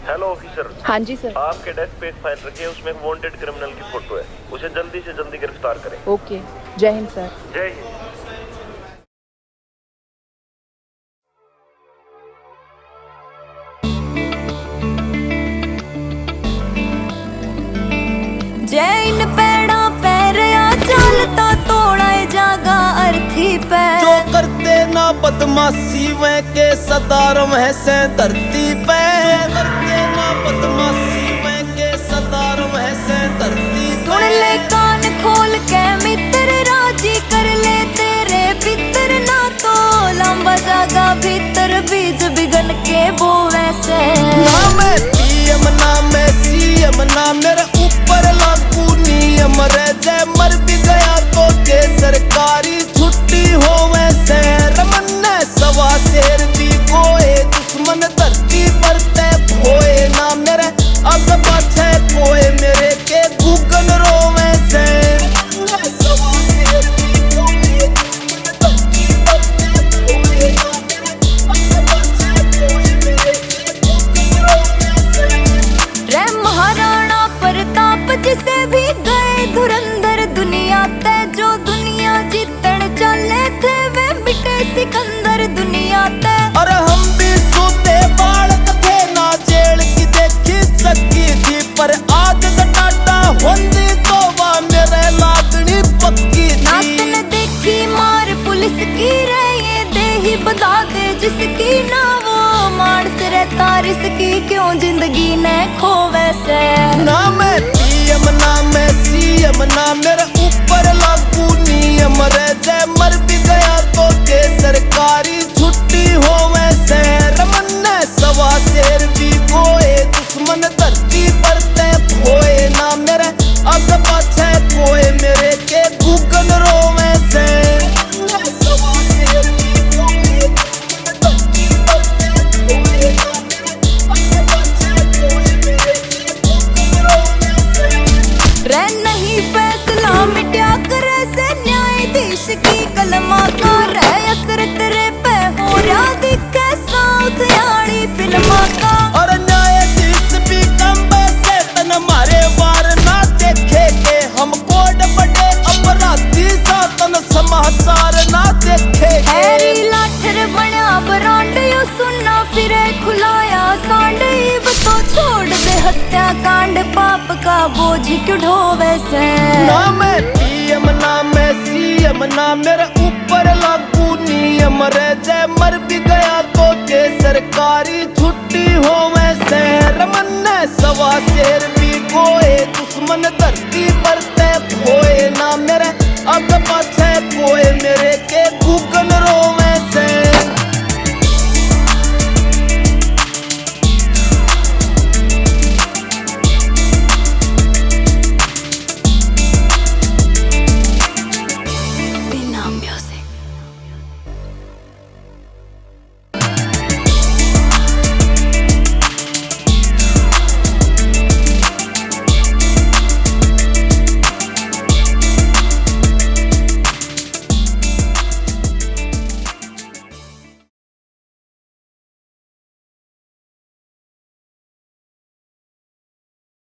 Hello officer. हाँ जी sir. आपके desk पे एक फाइल रखी है, उसमें एक वांटेड क्रिमिनल की फोटो है, उसे जल्दी से जल्दी गिरफ्तार करें। ओके, जय हिंद सर। जय हिंद। जय इन पैड़ा पैरया चलता तोड़ा जागा अर्थी पे जो करते ना बदमाशी वे के सदारम है से धरती पे करते ना बदमाशी वे के सदारम है से धरती पे। सुन ले कान खोल के मित्र राजी कर ले तेरे भीतर ना तो लंबा जागा भीतर बीज बिगन के बोवे से ना मैं पीएम ना मैं सीएम ना मेरे ऊपर लागू नियम रे जय मर भी गया तो के सरकारी छुट्टी हो वैसे रमन ने सवा शेर भी गोए दुश्मन धरती पर ते खोए ना मेरे अब पाछे कोए मेरे के गूगल रोवे से सवा शेर भी गोए दुश्मन धरती पर ते खोए ना मेरे अब पाछे कोए मेरे के गूगल रोवे से। रे महाराणा प्रताप जिसे भी गए धुरंधर दुनिया ते जो दुनिया जीतन चले थे वे मिटे सिकंदर दुनिया ते और हम भी सोते बालक थे ना जेल की देखी सकी थी पर आज टाटा होंदी तो वह मेरे लागनी पक्की नात थी। ने देखी मार पुलिस की रे ये दे ही बता दे जिसकी ना वो मानस रहता रिसकी क्यों जिंदगी ने खोवे से ना मैं पीएम ना मैं सीएम ना मेरे ऊपर लागू नियम रे जय मर भी गया तो के सरकारी छुट्टी हो वैसे रमन ने सवा शेर भी गोए दुश्मन धरती पर ते खोए ना मेरे अब पाछे कोए मेरे के गूगल रोवे से सवा शेर भी गोए दुश्मन धरती पर ते खोए ना मेरे अब पाछे कोए मेरे के गूगल रोवे से। रे नहीं फैसला मिटा करे से न्यायाधीश की कलमा का रे असर तेरे पे हो रहा दिखे साउथ यानी फिल्मा का और न्यायाधीश भी कम से तन मारे वार ना देखे के हम कोड बड़े अपराधी सातन समाचार ना देखे हैरी लाठर बना ब्रांड यो सुनना फिरे खुलाया सांड इब तो छोड़ दे हत्या कांड पाप का बोझ क्यों ढोवे से ना मैं पीएम ना मैं सीएम ना मेरे ऊपर लागू नियम रे जय मर भी गया तो के सरकारी छुट्टी